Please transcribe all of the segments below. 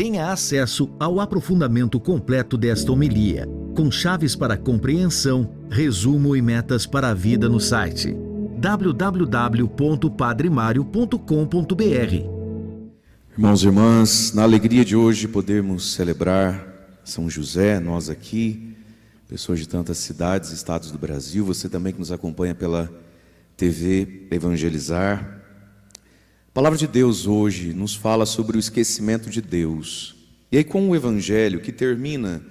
Tenha acesso ao aprofundamento completo desta homilia, com chaves para compreensão, resumo e metas para a vida no site www.padremario.com.br. Irmãos e irmãs, na alegria de hoje podermos celebrar São José, nós aqui, pessoas de tantas cidades e estados do Brasil, você também que nos acompanha pela TV Evangelizar. A palavra de Deus hoje nos fala sobre o esquecimento de Deus. E aí com o Evangelho que termina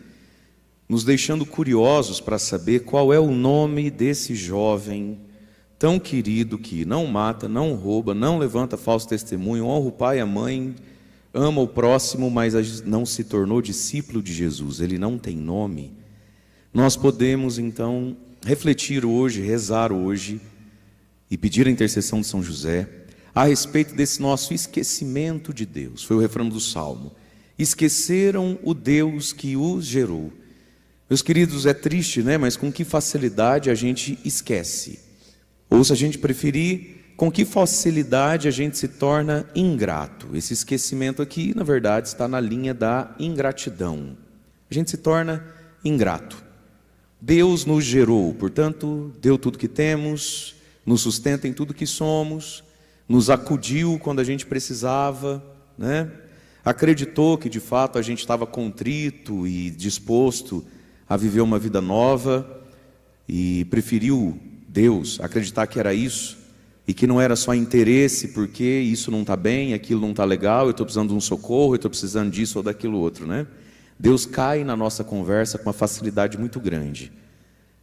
nos deixando curiosos para saber qual é o nome desse jovem tão querido que não mata, não rouba, não levanta falso testemunho, honra o pai e a mãe, ama o próximo, mas não se tornou discípulo de Jesus. Ele não tem nome. Nós podemos então refletir hoje, rezar hoje e pedir a intercessão de São José a respeito desse nosso esquecimento de Deus. Foi o refrão do Salmo. Esqueceram o Deus que os gerou. Meus queridos, é triste, né? Mas com que facilidade a gente esquece. Ou se a gente preferir, com que facilidade a gente se torna ingrato. Esse esquecimento aqui, na verdade, está na linha da ingratidão. A gente se torna ingrato. Deus nos gerou, portanto, deu tudo que temos, nos sustenta em tudo que somos, nos acudiu quando a gente precisava, né? Acreditou que de fato a gente estava contrito e disposto a viver uma vida nova e preferiu Deus acreditar que era isso e que não era só interesse porque isso não está bem, aquilo não está legal, eu estou precisando de um socorro, eu estou precisando disso ou daquilo outro, né? Deus cai na nossa conversa com uma facilidade muito grande.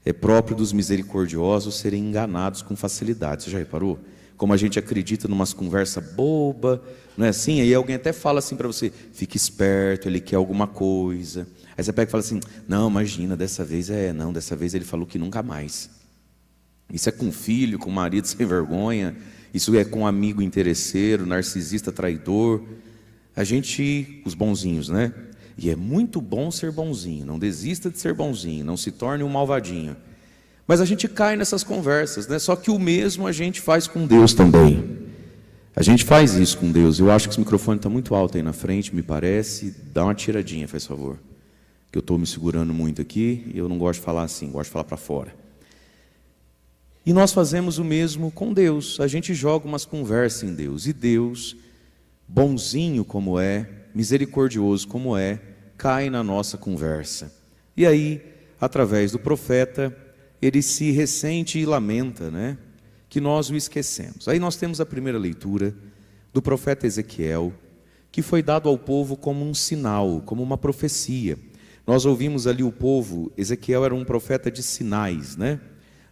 É próprio dos misericordiosos serem enganados com facilidade. Você já reparou? Como a gente acredita numas conversas boba, não é assim? Aí alguém até fala assim para você, fique esperto, ele quer alguma coisa. Aí você pega e fala assim, não, imagina, dessa vez ele falou que nunca mais. Isso é com filho, com marido sem vergonha, isso é com amigo interesseiro, narcisista, traidor. A gente, os bonzinhos, né? E é muito bom ser bonzinho, não desista de ser bonzinho, não se torne um malvadinho. Mas a gente cai nessas conversas, né? Só que o mesmo a gente faz com Deus também. A gente faz isso com Deus. Eu acho que esse microfone está muito alto aí na frente, me parece. Dá uma tiradinha, faz favor. Que eu estou me segurando muito aqui e eu não gosto de falar assim, gosto de falar para fora. E nós fazemos o mesmo com Deus. A gente joga umas conversas em Deus. E Deus, bonzinho como é, misericordioso como é, cai na nossa conversa. E aí, através do profeta, ele se ressente e lamenta, né? Que nós o esquecemos. Aí nós temos a primeira leitura do profeta Ezequiel, que foi dado ao povo como um sinal, como uma profecia. Nós ouvimos ali o povo, Ezequiel era um profeta de sinais, né?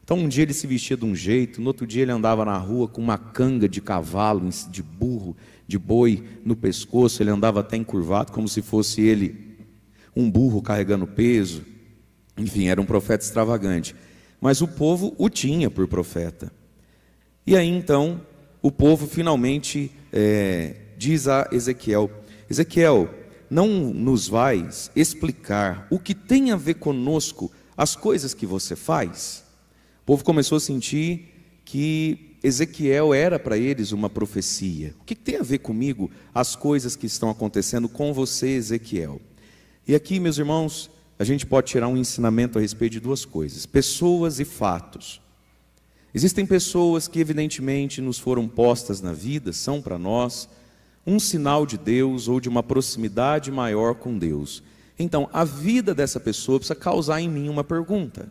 Então um dia ele se vestia de um jeito, no outro dia ele andava na rua com uma canga de cavalo, de burro, de boi no pescoço, ele andava até encurvado, como se fosse ele um burro carregando peso. Enfim, era um profeta extravagante. Mas o povo o tinha por profeta. E aí então, o povo finalmente diz a Ezequiel, Ezequiel, não nos vais explicar o que tem a ver conosco as coisas que você faz? O povo começou a sentir que Ezequiel era para eles uma profecia. O que tem a ver comigo as coisas que estão acontecendo com você, Ezequiel? E aqui, meus irmãos, a gente pode tirar um ensinamento a respeito de duas coisas: pessoas e fatos. Existem pessoas que evidentemente nos foram postas na vida, são para nós um sinal de Deus ou de uma proximidade maior com Deus. Então, a vida dessa pessoa precisa causar em mim uma pergunta.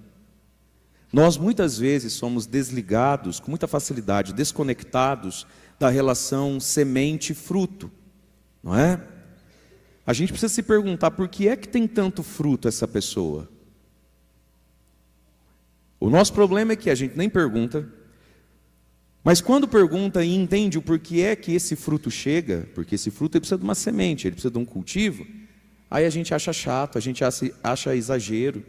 Nós muitas vezes somos desligados, com muita facilidade, desconectados da relação semente-fruto, não é? A gente precisa se perguntar, por que é que tem tanto fruto essa pessoa? O nosso problema é que a gente nem pergunta, mas quando pergunta e entende o porquê é que esse fruto chega, porque esse fruto ele precisa de uma semente, ele precisa de um cultivo, aí a gente acha chato, a gente acha exagero,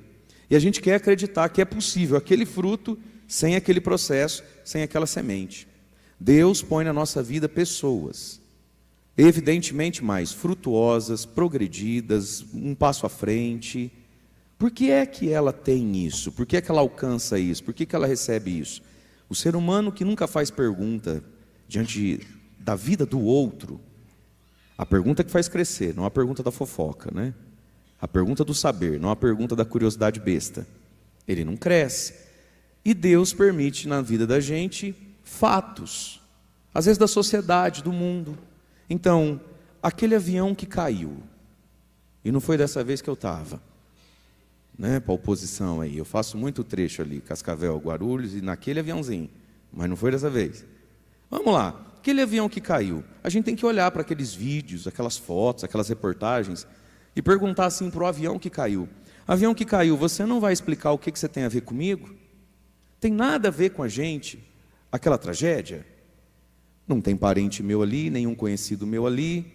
e a gente quer acreditar que é possível aquele fruto sem aquele processo, sem aquela semente. Deus põe na nossa vida pessoas, evidentemente mais frutuosas, progredidas, um passo à frente. Por que é que ela tem isso? Por que é que ela alcança isso? Por que ela recebe isso? O ser humano que nunca faz pergunta diante da vida do outro, A pergunta que faz crescer, não a pergunta da fofoca, né? A pergunta do saber, não a pergunta da curiosidade besta. Ele não cresce. E Deus permite na vida da gente fatos, às vezes da sociedade, do mundo. Então, aquele avião que caiu, e não foi dessa vez que eu estava, né, para a oposição aí, eu faço muito trecho ali, Cascavel, Guarulhos, e naquele aviãozinho, mas não foi dessa vez. Vamos lá, aquele avião que caiu, a gente tem que olhar para aqueles vídeos, aquelas fotos, aquelas reportagens, e perguntar assim para o avião que caiu: avião que caiu, você não vai explicar o que você tem a ver comigo? Tem nada a ver com a gente, aquela tragédia? Não tem parente meu ali, nenhum conhecido meu ali,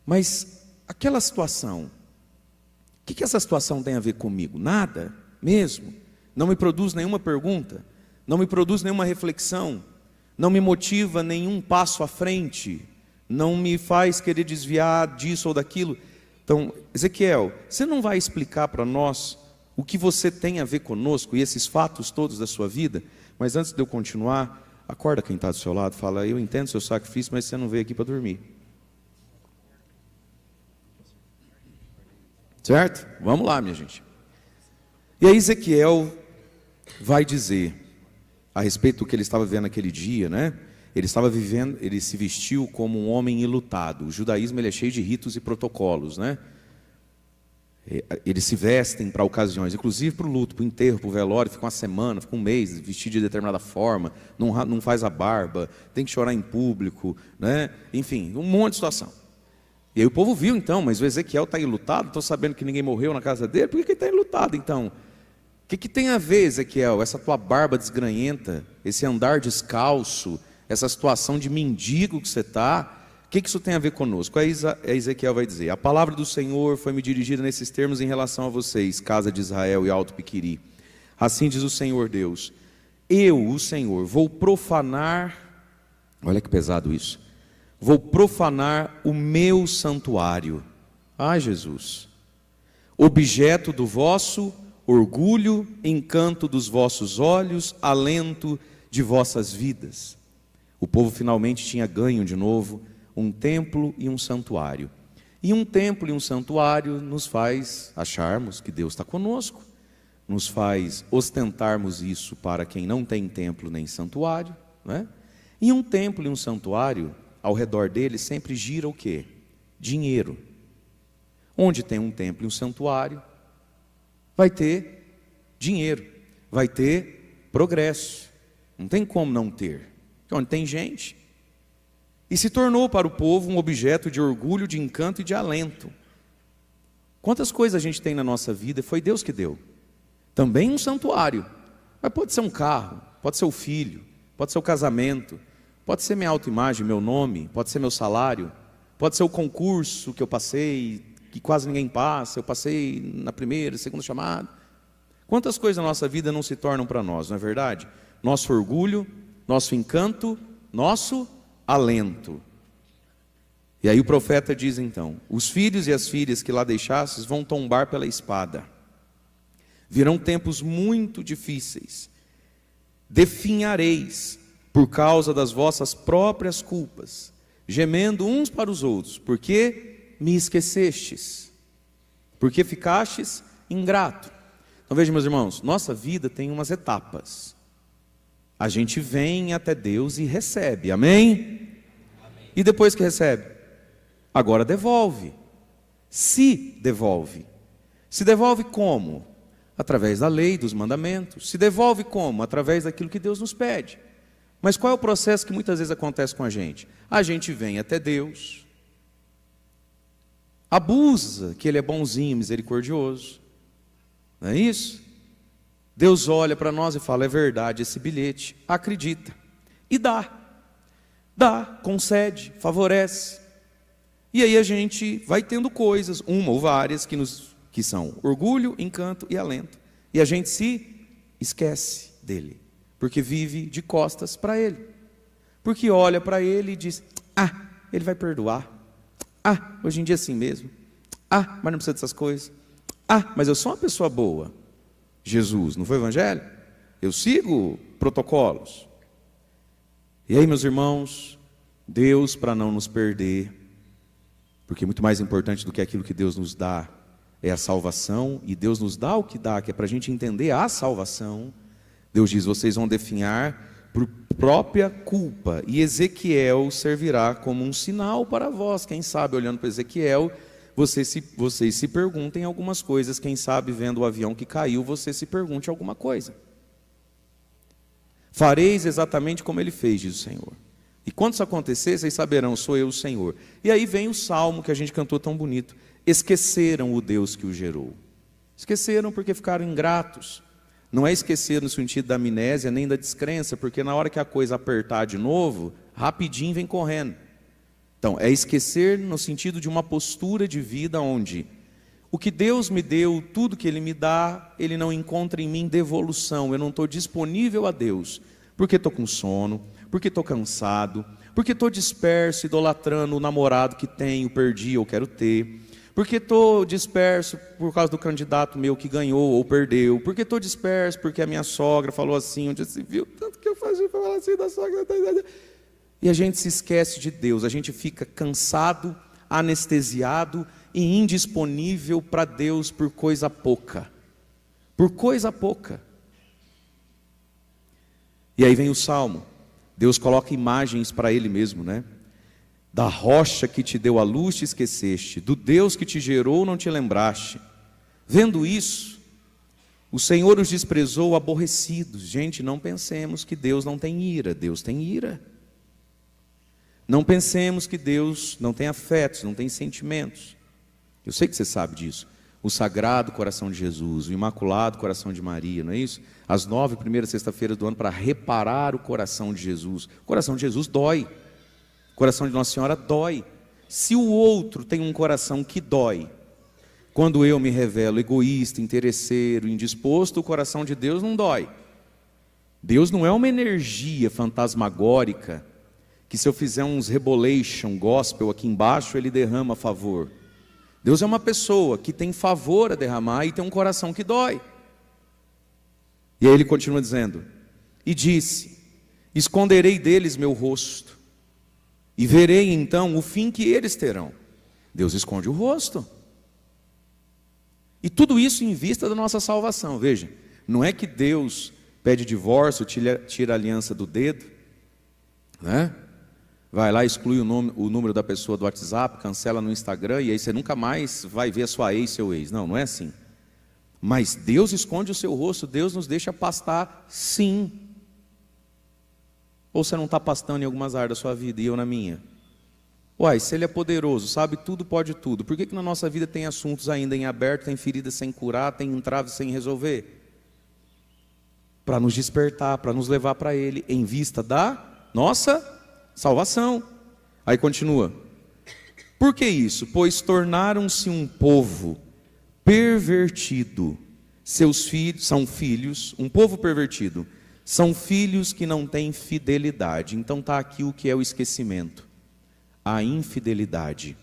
mas aquela situação, o que essa situação tem a ver comigo? Nada, mesmo. Não me produz nenhuma pergunta, não me produz nenhuma reflexão, não me motiva nenhum passo à frente, não me faz querer desviar disso ou daquilo. Então, Ezequiel, você não vai explicar para nós o que você tem a ver conosco e esses fatos todos da sua vida? Mas antes de eu continuar, acorda quem está do seu lado, fala: eu entendo o seu sacrifício, mas você não veio aqui para dormir. Certo? Vamos lá, minha gente. E aí Ezequiel vai dizer a respeito do que ele estava vivendo naquele dia, né? Ele estava vivendo, ele se vestiu como um homem enlutado. O judaísmo, ele é cheio de ritos e protocolos, né? Eles se vestem para ocasiões, inclusive para o luto, para o enterro, para o velório, fica uma semana, fica um mês vestido de determinada forma, não faz a barba, tem que chorar em público, né? Enfim, um monte de situação. E aí o povo viu então, mas o Ezequiel está enlutado, estou sabendo que ninguém morreu na casa dele, por que ele está enlutado então? O que tem a ver, Ezequiel, essa tua barba desgranhenta, esse andar descalço, essa situação de mendigo que você está? O que isso tem a ver conosco? Aí Ezequiel vai dizer: a palavra do Senhor foi me dirigida nesses termos em relação a vocês, casa de Israel e Alto Piquiri. Assim diz o Senhor Deus: eu, o Senhor, vou profanar, olha que pesado isso, vou profanar o meu santuário. Ai, Jesus, objeto do vosso orgulho, encanto dos vossos olhos, alento de vossas vidas. O povo finalmente tinha ganho de novo um templo e um santuário. E um templo e um santuário nos faz acharmos que Deus está conosco, nos faz ostentarmos isso para quem não tem templo nem santuário, né? E um templo e um santuário, ao redor dele sempre gira o quê? Dinheiro. Onde tem um templo e um santuário, vai ter dinheiro, vai ter progresso. Não tem como não ter. Porque onde tem gente. E se tornou para o povo um objeto de orgulho, de encanto e de alento. Quantas coisas a gente tem na nossa vida, foi Deus que deu. Também um santuário. Mas pode ser um carro, pode ser o filho, pode ser o casamento, pode ser minha autoimagem, meu nome, pode ser meu salário, pode ser o concurso que eu passei, que quase ninguém passa, eu passei na primeira, segunda chamada. Quantas coisas na nossa vida não se tornam para nós, não é verdade? Nosso orgulho, nosso encanto, nosso alento. E aí o profeta diz então: os filhos e as filhas que lá deixastes vão tombar pela espada. Virão tempos muito difíceis. Definhareis por causa das vossas próprias culpas, gemendo uns para os outros, porque me esquecestes, porque ficastes ingrato. Então veja, meus irmãos, nossa vida tem umas etapas. A gente vem até Deus e recebe, amém? E depois que recebe, agora devolve. Se devolve. Se devolve como? Através da lei, dos mandamentos. Se devolve como? Através daquilo que Deus nos pede. Mas qual é o processo que muitas vezes acontece com a gente? A gente vem até Deus, abusa que Ele é bonzinho, misericordioso, não é isso? Deus olha para nós e fala: é verdade esse bilhete, acredita, e dá, concede, favorece. E aí a gente vai tendo coisas, uma ou várias, que são orgulho, encanto e alento. E a gente se esquece dele, porque vive de costas para ele. Porque olha para ele e diz: ah, ele vai perdoar. Ah, hoje em dia é assim mesmo. Ah, mas não precisa dessas coisas. Ah, mas eu sou uma pessoa boa. Jesus, não foi o evangelho? Eu sigo protocolos. E aí, meus irmãos, Deus, para não nos perder, Porque muito mais importante do que aquilo que Deus nos dá é a salvação, e Deus nos dá o que dá, que é para a gente entender a salvação. Deus diz: vocês vão definhar por própria culpa, e Ezequiel servirá como um sinal para vós. Quem sabe, olhando para Ezequiel, vocês se perguntem algumas coisas. Quem sabe, vendo o avião que caiu, você se pergunte alguma coisa. Fareis exatamente como ele fez, diz o Senhor. E quando isso acontecer, vocês saberão: sou eu o Senhor. E aí vem o salmo que a gente cantou tão bonito: esqueceram o Deus que o gerou. Esqueceram porque ficaram ingratos. Não é esquecer no sentido da amnésia nem da descrença, porque na hora que a coisa apertar de novo, rapidinho vem correndo. Então, é esquecer no sentido de uma postura de vida onde o que Deus me deu, tudo que Ele me dá, Ele não encontra em mim devolução. Eu não estou disponível a Deus, porque estou com sono, porque estou cansado, porque estou disperso, idolatrando o namorado que tenho, perdi ou quero ter, porque estou disperso por causa do candidato meu que ganhou ou perdeu, porque estou disperso porque a minha sogra falou assim, onde se viu, tanto que eu fazia para falar assim da sogra. E a gente se esquece de Deus, a gente fica cansado, anestesiado e indisponível para Deus por coisa pouca. Por coisa pouca. E aí vem o Salmo. Deus coloca imagens para Ele mesmo, né? Da rocha que te deu a luz te esqueceste, do Deus que te gerou não te lembraste. Vendo isso, o Senhor os desprezou aborrecidos. Gente, não pensemos que Deus não tem ira. Deus tem ira. Não pensemos que Deus não tem afetos, não tem sentimentos. Eu sei que você sabe disso. O Sagrado Coração de Jesus, o Imaculado Coração de Maria, não é isso? As 9 primeiras sexta-feiras do ano para reparar o coração de Jesus. O coração de Jesus dói. O coração de Nossa Senhora dói. Se o outro tem um coração que dói, quando eu me revelo egoísta, interesseiro, indisposto, o coração de Deus não dói. Deus não é uma energia fantasmagórica que se eu fizer uns rebolation gospel aqui embaixo, Ele derrama favor. Deus é uma pessoa que tem favor a derramar e tem um coração que dói. E aí Ele continua dizendo: e disse: esconderei deles meu rosto, e verei então o fim que eles terão. Deus esconde o rosto. E tudo isso em vista da nossa salvação. Veja, não é que Deus pede divórcio, tira a aliança do dedo, né? Vai lá, exclui o número da pessoa do WhatsApp, cancela no Instagram, e aí você nunca mais vai ver a sua ex, seu ex. Não, não é assim. Mas Deus esconde o seu rosto, Deus nos deixa pastar, sim. Ou você não está pastando em algumas áreas da sua vida e eu na minha? Uai, se Ele é poderoso, sabe tudo, pode tudo, por que na nossa vida tem assuntos ainda em aberto, tem feridas sem curar, tem entraves sem resolver? Para nos despertar, para nos levar para Ele, em vista da nossa salvação. Aí continua: por que isso? Pois tornaram-se um povo pervertido. Seus filhos são filhos, um povo pervertido, são filhos que não têm fidelidade. Então está aqui o que é o esquecimento, a infidelidade.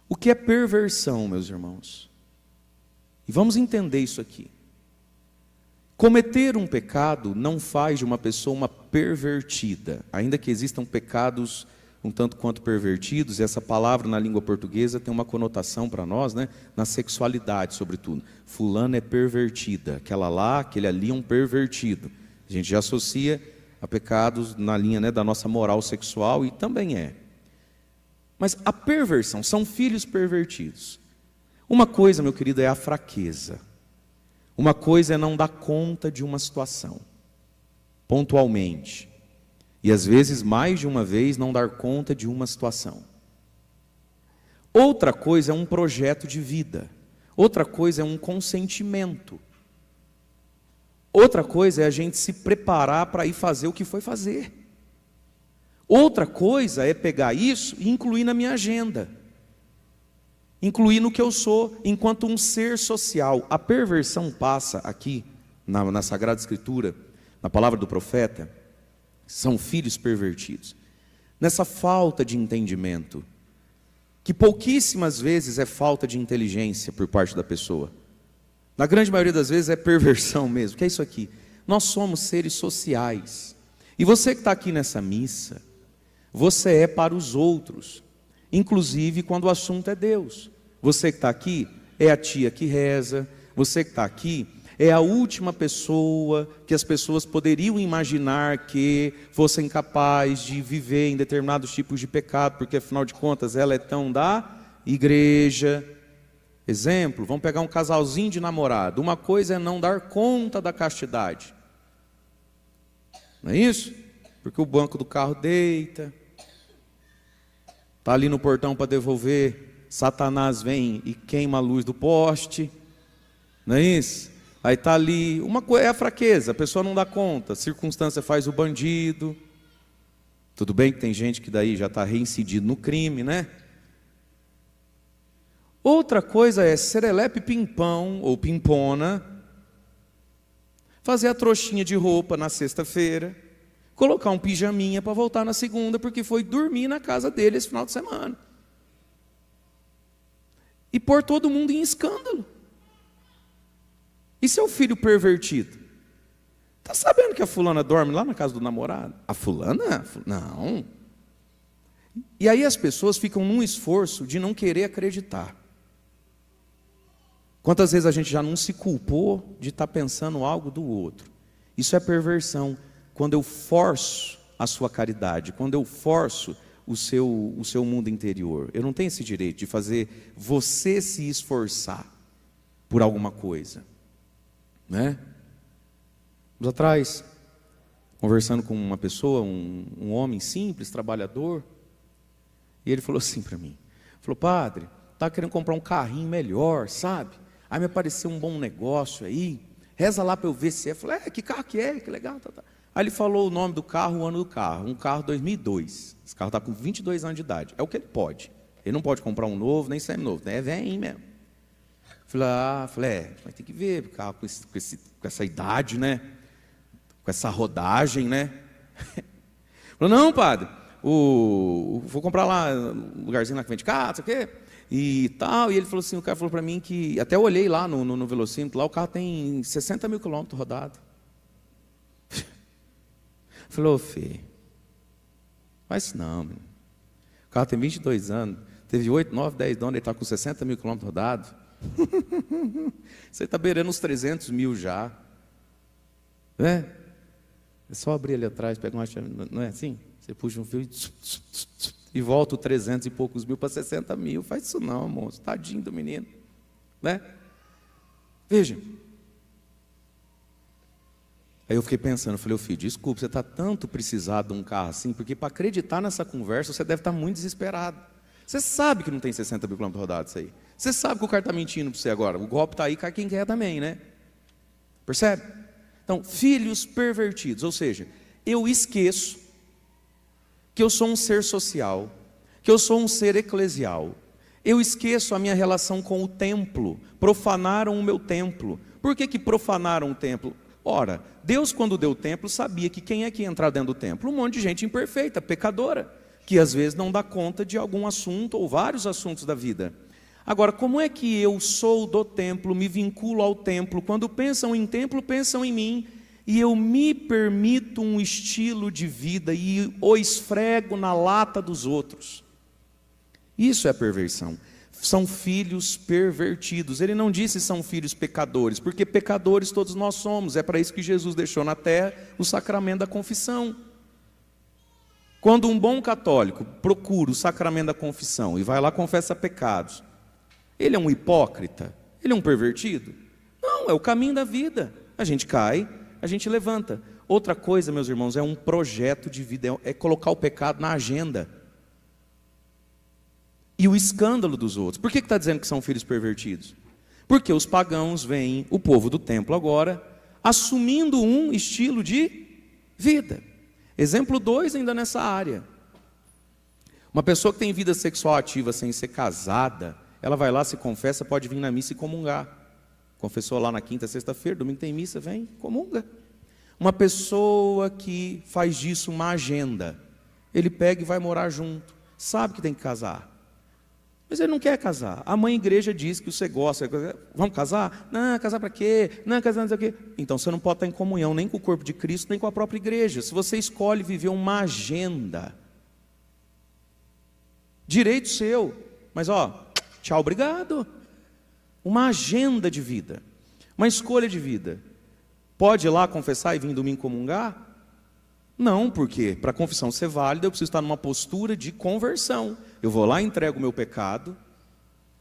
O que é perversão, meus irmãos? E vamos entender isso aqui. Cometer um pecado não faz de uma pessoa uma pervertida, ainda que existam pecados um tanto quanto pervertidos. E essa palavra na língua portuguesa tem uma conotação para nós, né? Na sexualidade, sobretudo. Fulano é pervertida, aquela lá, aquele ali é um pervertido. A gente já associa a pecados na linha, né, da nossa moral sexual, e também é. Mas a perversão, são filhos pervertidos. Uma coisa, meu querido, é a fraqueza. Uma coisa é não dar conta de uma situação, pontualmente. E às vezes, mais de uma vez, não dar conta de uma situação. Outra coisa é um projeto de vida. Outra coisa é um consentimento. Outra coisa é a gente se preparar para ir fazer o que foi fazer. Outra coisa é pegar isso e incluir na minha agenda. Incluir no que eu sou, enquanto um ser social. A perversão passa aqui, na Sagrada Escritura, na palavra do profeta, são filhos pervertidos. Nessa falta de entendimento, que pouquíssimas vezes é falta de inteligência por parte da pessoa. Na grande maioria das vezes é perversão mesmo. O que é isso aqui? Nós somos seres sociais. E você que está aqui nessa missa, você é para os outros. inclusive quando o assunto é Deus. Você que está aqui é a tia que reza, você que está aqui é a última pessoa que as pessoas poderiam imaginar que fosse incapaz de viver em determinados tipos de pecado, porque afinal de contas ela é tão da igreja. Exemplo, vamos pegar um casalzinho de namorado. Uma coisa é não dar conta da castidade, não é isso? Porque o banco do carro deita, está ali no portão para devolver, Satanás vem e queima a luz do poste, não é isso? Aí está ali, uma coisa é a fraqueza, a pessoa não dá conta, a circunstância faz o bandido. Tudo bem que tem gente que daí já está reincidido no crime, né? Outra coisa é serelepe pimpão ou pimpona, fazer a trouxinha de roupa na sexta-feira, colocar um pijaminha para voltar na segunda, porque foi dormir na casa dele esse final de semana. E pôr todo mundo em escândalo. E seu filho pervertido? Está sabendo que a fulana dorme lá na casa do namorado? A fulana? Não. E aí as pessoas ficam num esforço de não querer acreditar. Quantas vezes a gente já não se culpou de estar pensando algo do outro? Isso é perversão. Quando eu forço a sua caridade, quando eu forço o seu mundo interior. Eu não tenho esse direito de fazer você se esforçar por alguma coisa. Né? Anos atrás, conversando com uma pessoa, um homem simples, trabalhador, e ele falou assim para mim, falou: padre, estava querendo comprar um carrinho melhor, sabe? Aí me apareceu um bom negócio aí, reza lá para eu ver se é. Eu falei: que carro que é? Que legal. Tá. Aí ele falou o nome do carro, o ano do carro, um carro 2002, esse carro está com 22 anos de idade, é o que ele pode, ele não pode comprar um novo, nem semi-novo, né? É velhinho mesmo. Falei, mas tem que ver, o carro com essa idade, né? Com essa rodagem, né? Falou: não, padre, vou comprar lá um lugarzinho lá que vende carro, não sei o quê, e tal. E ele falou assim, o cara falou para mim que, até eu olhei lá no velocímetro, lá o carro tem 60 mil quilômetros rodado. Falou: Fê, faz isso não, meu. O carro tem 22 anos, teve 8, 9, 10 donos, ele está com 60 mil quilômetros rodados. Você está beirando uns 300 mil já, né? É só abrir ali atrás, pega uma chave, não é assim? Você puxa um fio e volta o 300 e poucos mil para 60 mil. Faz isso não, moço, tadinho do menino, né? Veja. Aí eu fiquei pensando, falei: filho, desculpa, você está tanto precisado de um carro assim, porque para acreditar nessa conversa você deve estar muito desesperado. Você sabe que não tem 60 mil quilômetros rodados isso aí. Você sabe que o cara está mentindo para você agora. O golpe está aí, cai quem quer também, né? Percebe? Então, filhos pervertidos. Ou seja, eu esqueço que eu sou um ser social, que eu sou um ser eclesial. Eu esqueço a minha relação com o templo. Profanaram o meu templo. Por que profanaram o templo? Ora, Deus, quando deu o templo, sabia que quem é que ia entrar dentro do templo? Um monte de gente imperfeita, pecadora, que às vezes não dá conta de algum assunto ou vários assuntos da vida. Agora, como é que eu sou do templo, me vinculo ao templo? Quando pensam em templo, pensam em mim, e eu me permito um estilo de vida e o esfrego na lata dos outros. Isso é perversão. São filhos pervertidos. Ele não disse são filhos pecadores, porque pecadores todos nós somos. É para isso que Jesus deixou na terra o sacramento da confissão. Quando um bom católico procura o sacramento da confissão e vai lá, confessa pecados, ele é um hipócrita? Ele é um pervertido? Não, é o caminho da vida. A gente cai, a gente levanta. Outra coisa, meus irmãos, é um projeto de vida, é colocar o pecado na agenda. E o escândalo dos outros. Por que está dizendo que são filhos pervertidos? Porque os pagãos veem o povo do templo agora assumindo um estilo de vida. Exemplo 2 ainda nessa área. Uma pessoa que tem vida sexual ativa sem ser casada, ela vai lá, se confessa, pode vir na missa e comungar. Confessou lá na quinta, sexta-feira, domingo tem missa, vem, comunga. Uma pessoa que faz disso uma agenda, ele pega e vai morar junto, sabe que tem que casar, mas ele não quer casar. A mãe igreja diz que você gosta, vamos casar? Não, casar para quê? Não, casar não sei o quê. Então você não pode estar em comunhão nem com o corpo de Cristo, nem com a própria igreja. Se você escolhe viver uma agenda, Direito seu. Mas tchau, obrigado. Uma agenda de vida, uma escolha de vida. Pode ir lá confessar e vir domingo comungar? Não, porque para a confissão ser válida, eu preciso estar numa postura de conversão. Eu vou lá, entrego o meu pecado,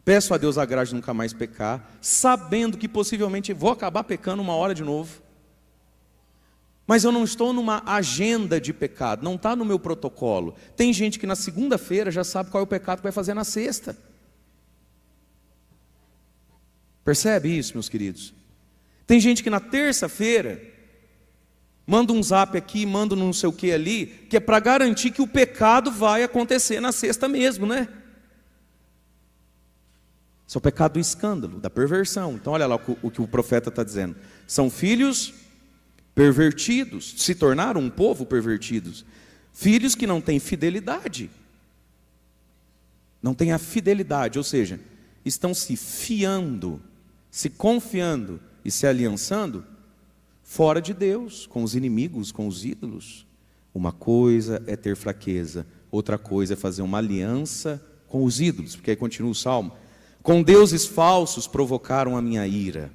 peço a Deus a graça de nunca mais pecar, sabendo que possivelmente vou acabar pecando uma hora de novo. Mas eu não estou numa agenda de pecado, não está no meu protocolo. Tem gente que na segunda-feira já sabe qual é o pecado que vai fazer na sexta. Percebe isso, meus queridos? Tem gente que na terça-feira manda um zap aqui, manda um não sei o que ali, que é para garantir que o pecado vai acontecer na sexta mesmo, né? Isso é o pecado do escândalo, da perversão. Então olha lá o que o profeta está dizendo. São filhos pervertidos, se tornaram um povo pervertidos. Filhos que não têm fidelidade. Não têm a fidelidade, ou seja, estão se fiando, se confiando e se aliançando fora de Deus, com os inimigos, com os ídolos. Uma coisa é ter fraqueza, outra coisa é fazer uma aliança com os ídolos, porque aí continua o salmo. Com deuses falsos provocaram a minha ira,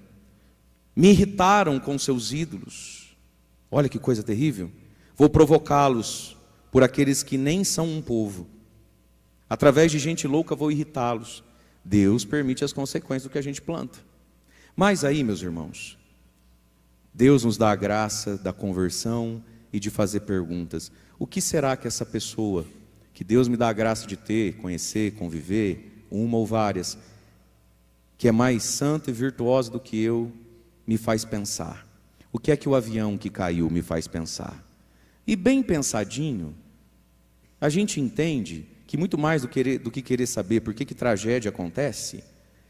me irritaram com seus ídolos. Olha que coisa terrível. Vou provocá-los por aqueles que nem são um povo. Através de gente louca vou irritá-los. Deus permite as consequências do que a gente planta. Mas aí, meus irmãos, Deus nos dá a graça da conversão e de fazer perguntas. O que será que essa pessoa, que Deus me dá a graça de ter, conhecer, conviver, uma ou várias, que é mais santa e virtuosa do que eu, me faz pensar? O que é que o avião que caiu me faz pensar? E bem pensadinho, a gente entende que muito mais do que querer saber por que tragédia acontece,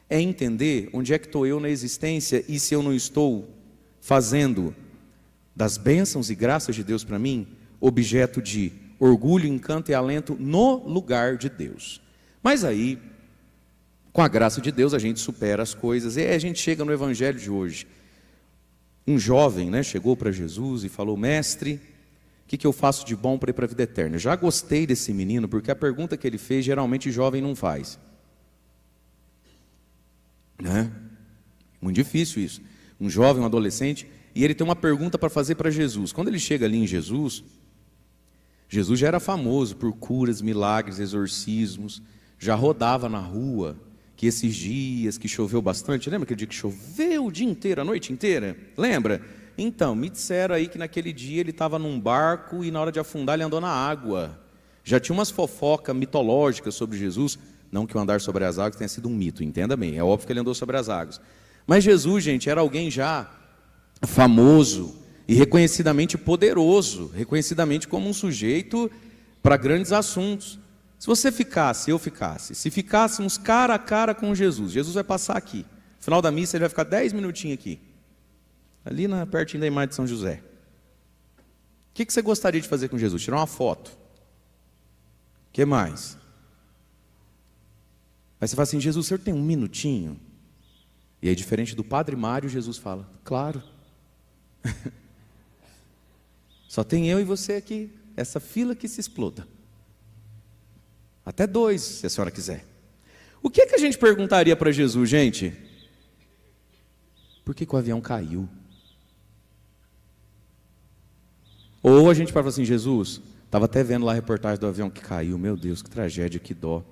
é entender onde é que estou eu na existência e se eu não estou fazendo das bênçãos e graças de Deus para mim objeto de orgulho, encanto e alento no lugar de Deus. Mas aí, com a graça de Deus, a gente supera as coisas e aí a gente chega no evangelho de hoje. Um jovem, chegou para Jesus e falou: mestre, o que eu faço de bom para ir para a vida eterna? Eu já gostei desse menino, porque a pergunta que ele fez, geralmente jovem não faz. Muito difícil isso. Um jovem, um adolescente, e ele tem uma pergunta para fazer para Jesus. Quando ele chega ali em Jesus, Jesus já era famoso por curas, milagres, exorcismos, já rodava na rua. Que esses dias que choveu bastante, lembra aquele dia que choveu o dia inteiro, a noite inteira? Lembra? Então, me disseram aí que naquele dia ele estava num barco e na hora de afundar ele andou na água. Já tinha umas fofocas mitológicas sobre Jesus, não que o andar sobre as águas tenha sido um mito, entenda bem, é óbvio que ele andou sobre as águas. Mas Jesus, gente, era alguém já famoso e reconhecidamente poderoso, reconhecidamente como um sujeito para grandes assuntos. Se você ficasse, eu ficasse, se ficássemos cara a cara com Jesus, Jesus vai passar aqui. No final da missa ele vai ficar 10 minutinhos aqui. Ali pertinho da imagem de São José. O que você gostaria de fazer com Jesus? Tirar uma foto. O que mais? Aí você fala assim: Jesus, o senhor tem um minutinho? E aí, diferente do Padre Mário, Jesus fala: claro. Só tem eu e você aqui. Essa fila que se exploda. Até 2, se a senhora quiser. O que é que a gente perguntaria para Jesus, gente? Por que o avião caiu? Ou a gente fala assim: Jesus, estava até vendo lá a reportagem do avião que caiu. Meu Deus, que tragédia, que dó.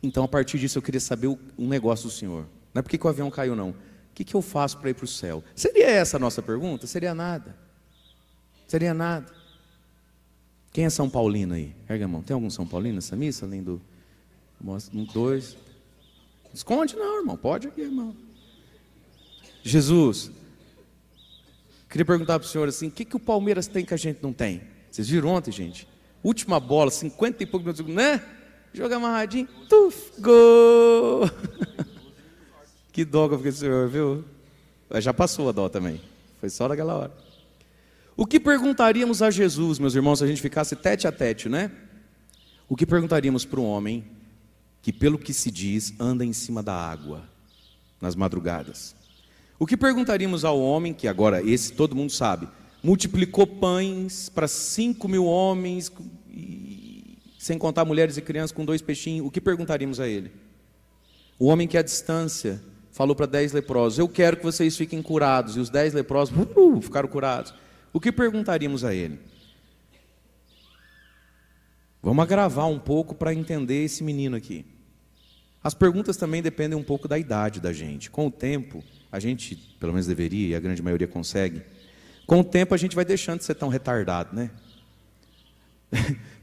Então, a partir disso, eu queria saber um negócio do senhor. Não é por que o avião caiu, não. O que eu faço para ir para o céu? Seria essa a nossa pergunta? Seria nada. Seria nada. Quem é São Paulino aí? Erga a mão. Tem algum São Paulino nessa missa? Além do... 2. Esconde não, irmão. Pode aqui, irmão. Jesus, queria perguntar para o senhor assim: o que o Palmeiras tem que a gente não tem? Vocês viram ontem, gente? Última bola, 50 e poucos minutos, né? Jogo amarradinho. Tuf, gol! Que dó que eu fiquei do senhor, viu? Já passou a dó também. Foi só naquela hora. O que perguntaríamos a Jesus, meus irmãos, se a gente ficasse tete a tete, né? O que perguntaríamos para um homem que, pelo que se diz, anda em cima da água, nas madrugadas? O que perguntaríamos ao homem, que agora esse todo mundo sabe, multiplicou pães para 5.000 homens, sem contar mulheres e crianças com 2 peixinhos, o que perguntaríamos a ele? O homem que à distância falou para 10 leprosos, eu quero que vocês fiquem curados, e os 10 leprosos ficaram curados. O que perguntaríamos a ele? Vamos agravar um pouco para entender esse menino aqui. As perguntas também dependem um pouco da idade da gente. Com o tempo, a gente, pelo menos deveria, e a grande maioria consegue, com o tempo a gente vai deixando de ser tão retardado, né?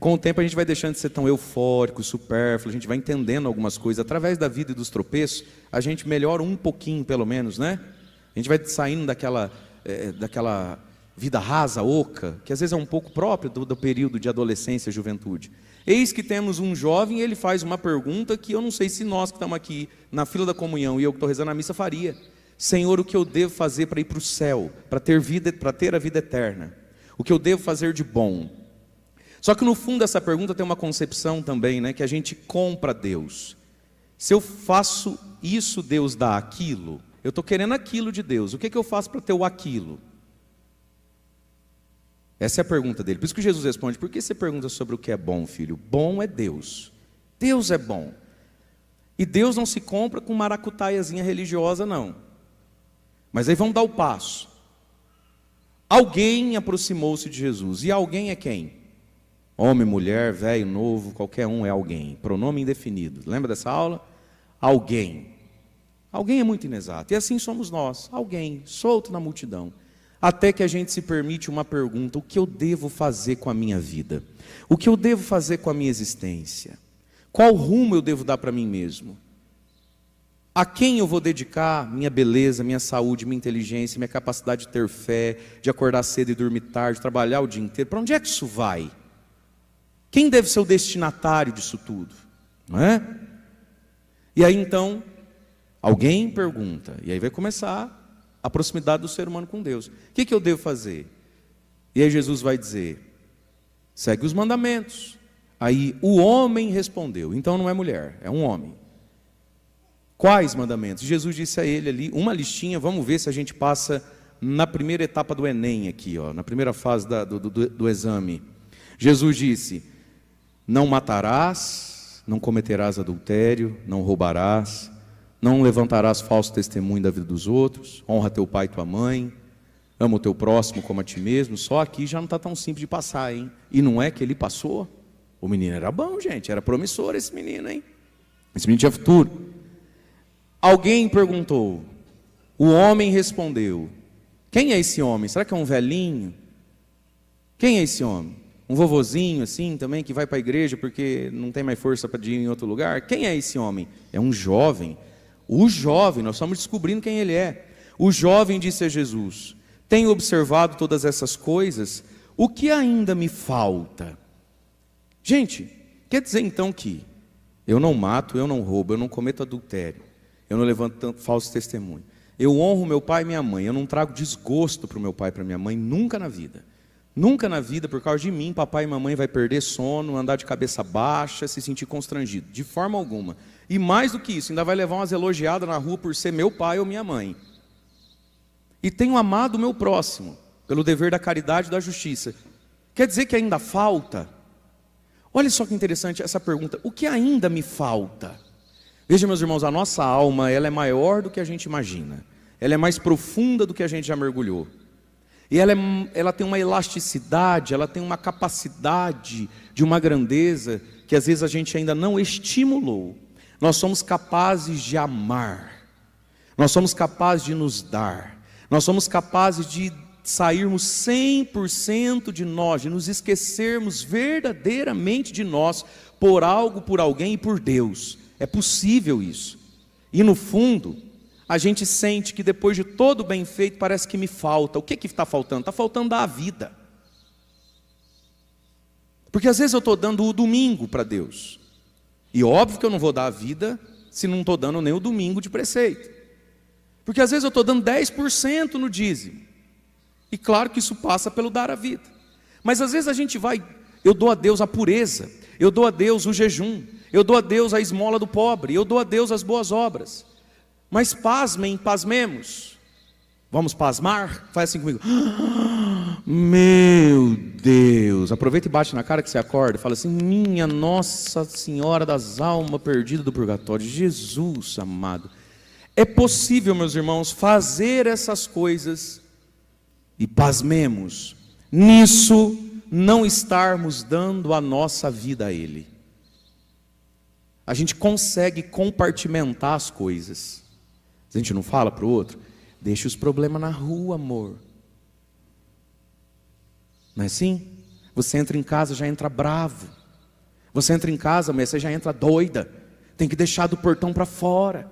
Com o tempo a gente vai deixando de ser tão eufórico, supérfluo, a gente vai entendendo algumas coisas. Através da vida e dos tropeços, a gente melhora um pouquinho, pelo menos, né? A gente vai saindo daquela vida rasa, oca, que às vezes é um pouco próprio do período de adolescência e juventude. Eis que temos um jovem e ele faz uma pergunta que eu não sei se nós que estamos aqui na fila da comunhão e eu que estou rezando a missa faria. Senhor, o que eu devo fazer para ir para o céu, para ter a vida eterna? O que eu devo fazer de bom? Só que no fundo dessa pergunta tem uma concepção também, né, que a gente compra Deus. Se eu faço isso, Deus dá aquilo. Eu estou querendo aquilo de Deus. O que eu faço para ter o aquilo? Essa é a pergunta dele. Por isso que Jesus responde, por que você pergunta sobre o que é bom, filho? Bom é Deus. Deus é bom. E Deus não se compra com maracutaiazinha religiosa, não. Mas aí vamos dar o passo. Alguém aproximou-se de Jesus. E alguém é quem? Homem, mulher, velho, novo, qualquer um é alguém. Pronome indefinido. Lembra dessa aula? Alguém. Alguém é muito inexato. E assim somos nós. Alguém, solto na multidão. Até que a gente se permite uma pergunta: o que eu devo fazer com a minha vida? O que eu devo fazer com a minha existência? Qual rumo eu devo dar para mim mesmo? A quem eu vou dedicar minha beleza, minha saúde, minha inteligência, minha capacidade de ter fé, de acordar cedo e dormir tarde, trabalhar o dia inteiro? Para onde é que isso vai? Quem deve ser o destinatário disso tudo? Não é? E aí então, alguém pergunta, e aí vai começar a proximidade do ser humano com Deus. O que eu devo fazer? E aí Jesus vai dizer, segue os mandamentos. Aí o homem respondeu, então não é mulher, é um homem. Quais mandamentos? Jesus disse a ele ali, uma listinha, vamos ver se a gente passa na primeira etapa do Enem aqui, ó, na primeira fase do exame. Jesus disse, não matarás, não cometerás adultério, não roubarás, não levantarás falso testemunho da vida dos outros, honra teu pai e tua mãe, ama o teu próximo como a ti mesmo. Só aqui já não está tão simples de passar, hein? E não é que ele passou? O menino era bom, gente, era promissor esse menino, hein? Esse menino tinha futuro. Alguém perguntou, o homem respondeu, quem é esse homem? Será que é um velhinho? Quem é esse homem? Um vovozinho assim também, que vai para a igreja porque não tem mais força para ir em outro lugar? Quem é esse homem? É um jovem. O jovem, nós estamos descobrindo quem ele é. O jovem disse a Jesus, tenho observado todas essas coisas, o que ainda me falta? Gente, quer dizer então que eu não mato, eu não roubo, eu não cometo adultério, eu não levanto falso testemunho, eu honro meu pai e minha mãe, eu não trago desgosto para o meu pai e para minha mãe, nunca na vida. Nunca na vida, por causa de mim, papai e mamãe vai perder sono, andar de cabeça baixa, se sentir constrangido, de forma alguma. E mais do que isso, ainda vai levar umas elogiadas na rua por ser meu pai ou minha mãe. E tenho amado o meu próximo, pelo dever da caridade e da justiça. Quer dizer que ainda falta? Olha só que interessante essa pergunta, o que ainda me falta? Veja, meus irmãos, a nossa alma, ela é maior do que a gente imagina. Ela é mais profunda do que a gente já mergulhou. E ela tem uma elasticidade, ela tem uma capacidade de uma grandeza que às vezes a gente ainda não estimulou. Nós somos capazes de amar, nós somos capazes de nos dar, nós somos capazes de sairmos 100% de nós, de nos esquecermos verdadeiramente de nós, por algo, por alguém e por Deus. É possível isso. E no fundo, a gente sente que depois de todo o bem feito, parece que me falta. O que está faltando? Está faltando dar a vida. Porque às vezes eu estou dando o domingo para Deus. E óbvio que eu não vou dar a vida se não estou dando nem o domingo de preceito. Porque às vezes eu estou dando 10% no dízimo. E claro que isso passa pelo dar a vida. Mas às vezes a gente vai, eu dou a Deus a pureza, eu dou a Deus o jejum, eu dou a Deus a esmola do pobre, eu dou a Deus as boas obras. Mas pasmemos. Vamos pasmar? Faz assim comigo. Meu Deus! Aproveita e bate na cara que você acorda e fala assim: minha Nossa Senhora das almas perdidas do purgatório, Jesus amado. É possível, meus irmãos, fazer essas coisas e pasmemos, nisso não estarmos dando a nossa vida a Ele. A gente consegue compartimentar as coisas. A gente não fala para o outro: deixa os problemas na rua, amor. Não é assim? Você entra em casa, já entra bravo. Você entra em casa, mas você já entra doida. Tem que deixar do portão para fora.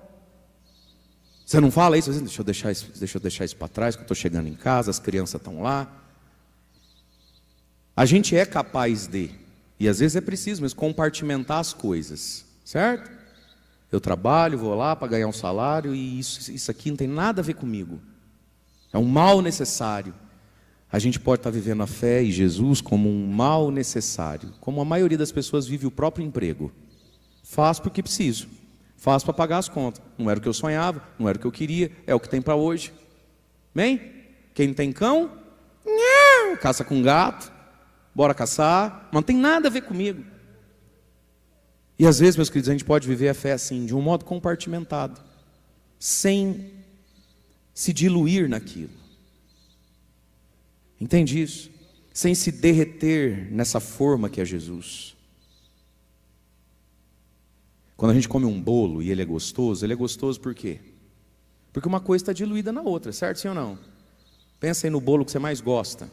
Você não fala isso? Deixa eu deixar isso para trás, que eu estou chegando em casa, as crianças estão lá. A gente é capaz de, e às vezes é preciso mesmo, compartimentar as coisas, certo? Eu trabalho, vou lá para ganhar um salário, e isso aqui não tem nada a ver comigo. É um mal necessário. A gente pode estar vivendo a fé e Jesus como um mal necessário, como a maioria das pessoas vive o próprio emprego. Faço porque preciso, faço para pagar as contas. Não era o que eu sonhava, não era o que eu queria, é o que tem para hoje. Bem? Quem não tem cão, caça com gato, bora caçar, mas não tem nada a ver comigo. E às vezes, meus queridos, a gente pode viver a fé assim, de um modo compartimentado, sem se diluir naquilo. Entende isso? Sem se derreter nessa forma que é Jesus. Quando a gente come um bolo e ele é gostoso por quê? Porque uma coisa está diluída na outra, certo, sim ou não? Pensa aí no bolo que você mais gosta.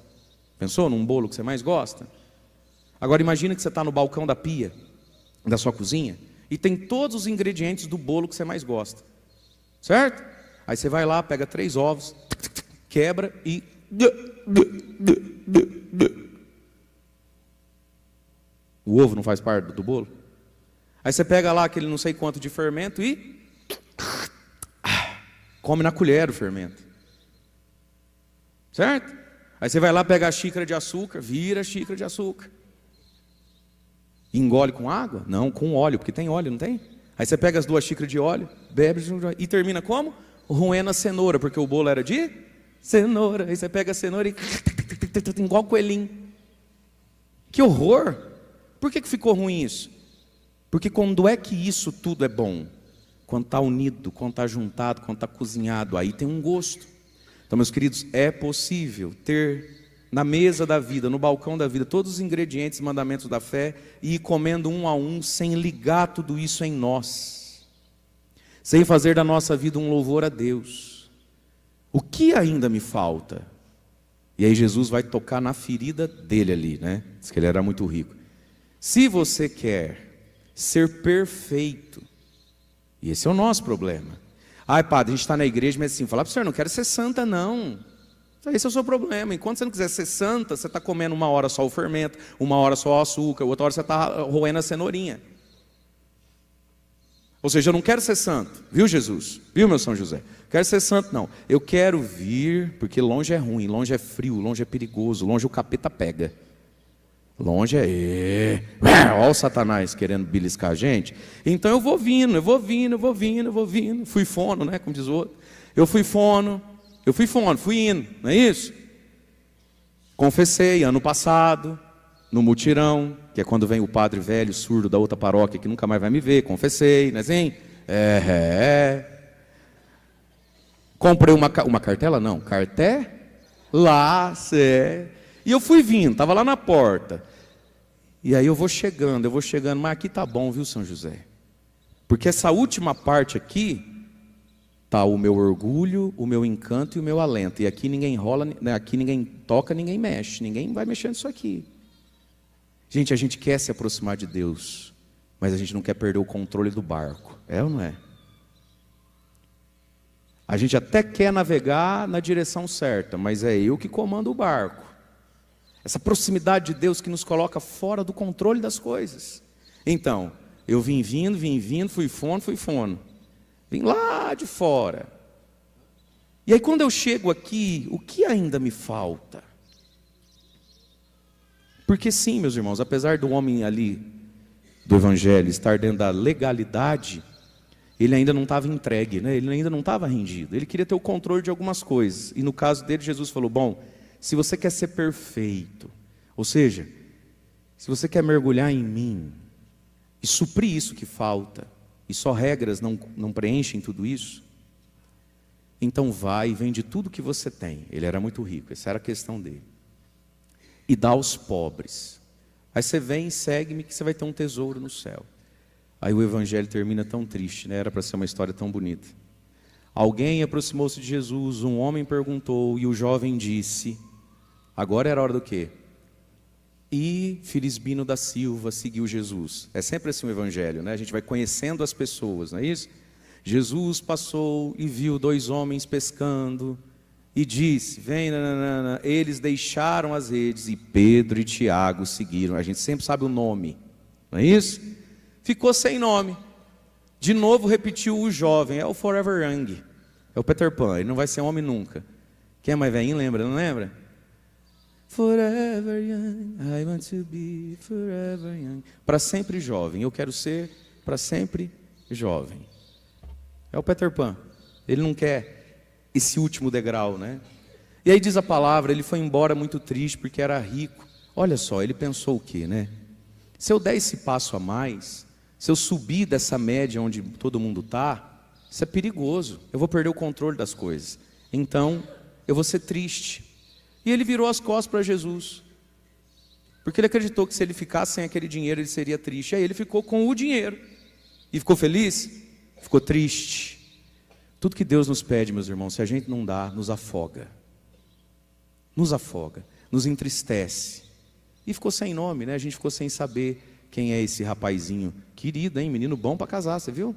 Pensou num bolo que você mais gosta? Agora imagina que você está no balcão da pia, da sua cozinha, e tem todos os ingredientes do bolo que você mais gosta, certo? Aí você vai lá, pega 3 ovos, quebra e... O ovo não faz parte do bolo? Aí você pega lá aquele não sei quanto de fermento e come na colher o fermento, certo? Aí você vai lá, pega a xícara de açúcar, vira a xícara de açúcar. E engole com água? Não, com óleo, porque tem óleo, não tem? Aí você pega as 2 xícaras de óleo, bebe e termina como? Roendo a cenoura, porque o bolo era de cenoura. Aí você pega a cenoura e igual coelhinho. Que horror! Por que ficou ruim isso? Porque quando é que isso tudo é bom? Quando está unido, quando está juntado, quando está cozinhado, aí tem um gosto. Então, meus queridos, é possível ter na mesa da vida, no balcão da vida, todos os ingredientes e mandamentos da fé e ir comendo um a um, sem ligar tudo isso em nós, sem fazer da nossa vida um louvor a Deus. O que ainda me falta? E aí Jesus vai tocar na ferida dele ali, né? Diz que ele era muito rico. Se você quer ser perfeito, e esse é o nosso problema. Ai, padre, a gente está na igreja, mas assim, falar para o senhor, não quero ser santa, não. Esse é o seu problema. Enquanto você não quiser ser santa, você está comendo 1 hora só o fermento, 1 hora só o açúcar, outra hora você está roendo a cenourinha. Ou seja, eu não quero ser santo, viu, Jesus? Viu, meu São José? Quero ser santo, não. Eu quero vir, porque longe é ruim, longe é frio, longe é perigoso, longe o capeta pega. Longe é... Olha o Satanás querendo beliscar a gente. Então eu vou vindo. Fui fono, né, como diz o outro. Eu fui indo, não é isso? Confessei ano passado, no mutirão, que é quando vem o padre velho, surdo da outra paróquia, que nunca mais vai me ver. Confessei, não é assim? Comprei uma cartela, não, cartela, e eu fui vindo, estava lá na porta. E aí eu vou chegando, mas aqui tá bom, viu, São José? Porque essa última parte aqui tá o meu orgulho, o meu encanto e o meu alento. E aqui ninguém enrola, aqui ninguém toca, ninguém mexe, ninguém vai mexer nisso aqui. Gente, a gente quer se aproximar de Deus, mas a gente não quer perder o controle do barco. É ou não é? A gente até quer navegar na direção certa, mas é eu que comando o barco. Essa proximidade de Deus que nos coloca fora do controle das coisas. Então, eu vim vindo, fui fono. Vim lá de fora. E aí quando eu chego aqui, o que ainda me falta? Porque sim, meus irmãos, apesar do homem ali, do Evangelho, estar dentro da legalidade, ele ainda não estava entregue, né? Ele ainda não estava rendido. Ele queria ter o controle de algumas coisas. E no caso dele, Jesus falou, bom, se você quer ser perfeito, ou seja, se você quer mergulhar em mim e suprir isso que falta, e só regras não preenchem tudo isso, então vai e vende tudo que você tem. Ele era muito rico, essa era a questão dele. E dá aos pobres. Aí você vem e segue-me que você vai ter um tesouro no céu. Aí o evangelho termina tão triste, né? Era para ser uma história tão bonita. Alguém aproximou-se de Jesus, um homem perguntou, e o jovem disse, agora era hora do quê? E Felisbino da Silva seguiu Jesus. É sempre assim o evangelho, né? A gente vai conhecendo as pessoas, não é isso? Jesus passou e viu 2 homens pescando e disse, vem, nananana. Eles deixaram as redes e Pedro e Tiago seguiram. A gente sempre sabe o nome, não é isso? Ficou sem nome. De novo repetiu o jovem, é o Forever Young, é o Peter Pan, ele não vai ser homem nunca. Quem é mais velhinho lembra, não lembra? Forever young, I want to be forever young. Para sempre jovem, eu quero ser para sempre jovem. É o Peter Pan, ele não quer esse último degrau, né? E aí diz a palavra, ele foi embora muito triste porque era rico. Olha só, ele pensou o quê, né? Se eu der esse passo a mais, se eu subir dessa média onde todo mundo está, isso é perigoso, eu vou perder o controle das coisas. Então, eu vou ser triste. E ele virou as costas para Jesus, porque ele acreditou que se ele ficasse sem aquele dinheiro, ele seria triste. Aí ele ficou com o dinheiro, e ficou feliz? Ficou triste. Tudo que Deus nos pede, meus irmãos, se a gente não dá, nos afoga, nos entristece. E ficou sem nome, né? A gente ficou sem saber quem é esse rapazinho. Querido, hein? Menino bom para casar, você viu?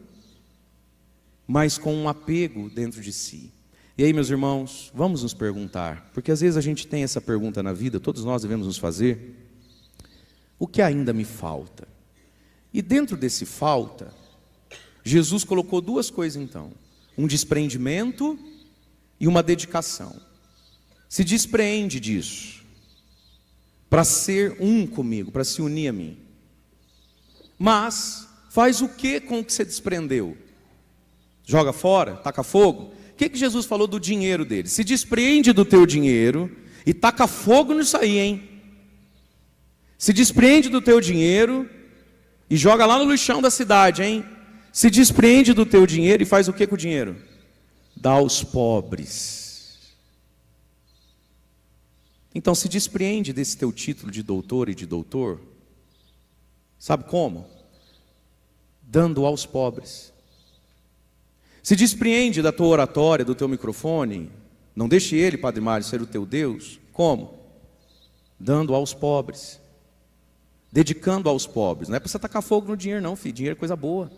Mas com um apego dentro de si. E aí, meus irmãos, vamos nos perguntar, porque às vezes a gente tem essa pergunta na vida, todos nós devemos nos fazer, o que ainda me falta? E dentro desse falta, Jesus colocou 2 coisas então, um desprendimento e uma dedicação. Se despreende disso, para ser um comigo, para se unir a mim. Mas, faz o que com o que você desprendeu? Joga fora? Taca fogo? O que Jesus falou do dinheiro dele? Se despreende do teu dinheiro e taca fogo nisso aí, hein? Se despreende do teu dinheiro e joga lá no lixão da cidade, hein? Se despreende do teu dinheiro e faz o que com o dinheiro? Dá aos pobres. Então se despreende desse teu título de doutor e de doutor. Sabe como? Dando aos pobres. Se despreende da tua oratória, do teu microfone. Não deixe ele, Padre Mário, ser o teu Deus. Como? Dando aos pobres. Dedicando aos pobres. Não é para você tacar fogo no dinheiro não, filho. Dinheiro é coisa boa.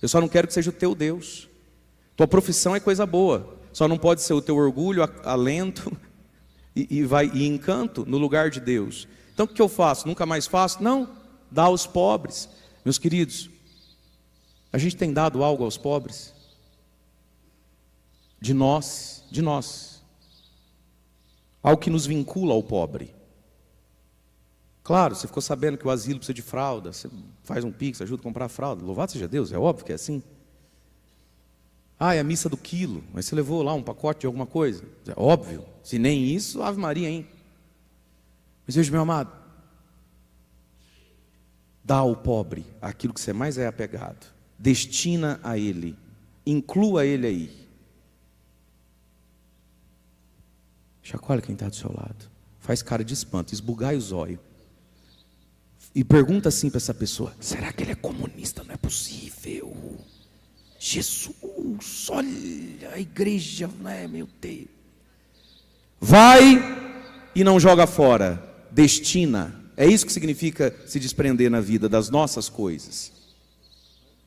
Eu só não quero que seja o teu Deus. Tua profissão é coisa boa. Só não pode ser o teu orgulho, alento e encanto no lugar de Deus. Então o que eu faço? Nunca mais faço? Não. Dá aos pobres. Meus queridos, a gente tem dado algo aos pobres? De nós. Algo que nos vincula ao pobre. Claro, você ficou sabendo que o asilo precisa de fralda, você faz um pix, ajuda a comprar fralda. Louvado seja Deus, é óbvio que é assim. É a missa do quilo, mas você levou lá um pacote de alguma coisa. É óbvio, se nem isso, Ave Maria, hein? Mas veja, meu amado, dá ao pobre aquilo que você mais é apegado. Destina a ele, inclua ele aí. Chacoalha quem está do seu lado, faz cara de espanto, esbugai os olhos e pergunta assim para essa pessoa: será que ele é comunista? Não é possível. Jesus, olha a igreja, né, meu Deus. Vai e não joga fora, destina. É isso que significa se desprender na vida das nossas coisas.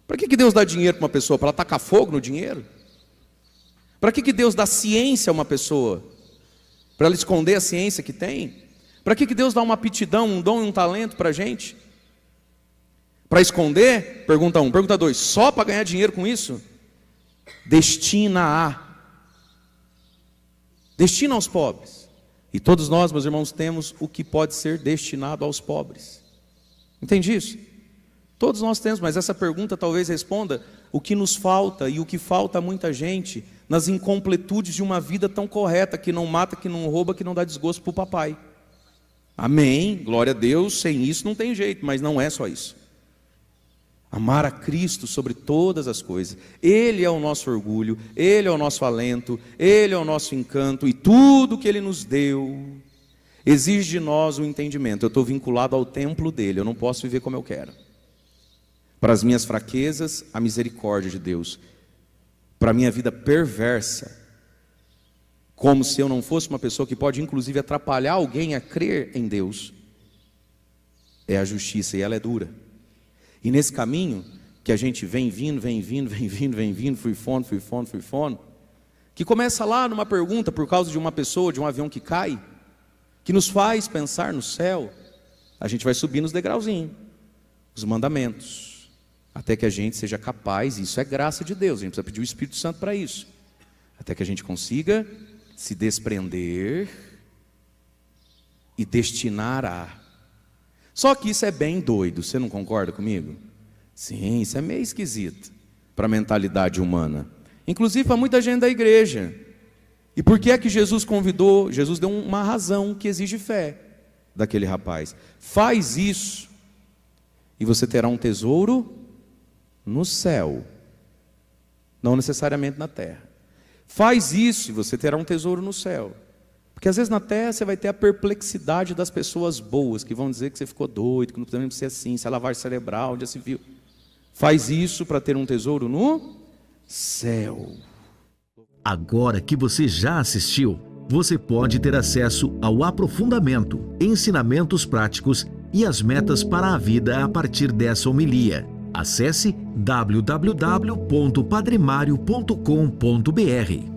Para que Deus dá dinheiro para uma pessoa? Para ela tacar fogo no dinheiro? Para que Deus dá ciência a uma pessoa? Para ela esconder a ciência que tem? Para que Deus dá uma aptidão, um dom e um talento para a gente? Para esconder? Pergunta 1. Pergunta 2. Só para ganhar dinheiro com isso? Destina aos pobres. E todos nós, meus irmãos, temos o que pode ser destinado aos pobres. Entende isso? Todos nós temos, mas essa pergunta talvez responda o que nos falta e o que falta a muita gente nas incompletudes de uma vida tão correta, que não mata, que não rouba, que não dá desgosto para o papai. Amém, glória a Deus, sem isso não tem jeito, mas não é só isso. Amar a Cristo sobre todas as coisas. Ele é o nosso orgulho, Ele é o nosso alento, Ele é o nosso encanto, e tudo que Ele nos deu exige de nós o entendimento. Eu estou vinculado ao templo dEle, eu não posso viver como eu quero. Para as minhas fraquezas, a misericórdia de Deus. Para a minha vida perversa, como se eu não fosse uma pessoa que pode inclusive atrapalhar alguém a crer em Deus, é a justiça, e ela é dura. E nesse caminho que a gente vem vindo, fui fono, que começa lá numa pergunta por causa de uma pessoa, de um avião que cai, que nos faz pensar no céu, a gente vai subir nos degrauzinhos, os mandamentos, até que a gente seja capaz, e isso é graça de Deus, a gente precisa pedir o Espírito Santo para isso, até que a gente consiga se desprender e destinar a. Só que isso é bem doido, você não concorda comigo? Sim, isso é meio esquisito para a mentalidade humana, inclusive para muita gente da igreja. E por que é que Jesus convidou? Jesus deu uma razão que exige fé daquele rapaz. Faz isso e você terá um tesouro no céu, não necessariamente na terra. Faz isso e você terá um tesouro no céu. Porque às vezes na terra você vai ter a perplexidade das pessoas boas, que vão dizer que você ficou doido, que não precisa ser assim, isso é lavagem cerebral, onde já se viu. Faz isso para ter um tesouro no céu. Agora que você já assistiu, você pode ter acesso ao aprofundamento, ensinamentos práticos e as metas para a vida a partir dessa homilia. Acesse www.padremario.com.br.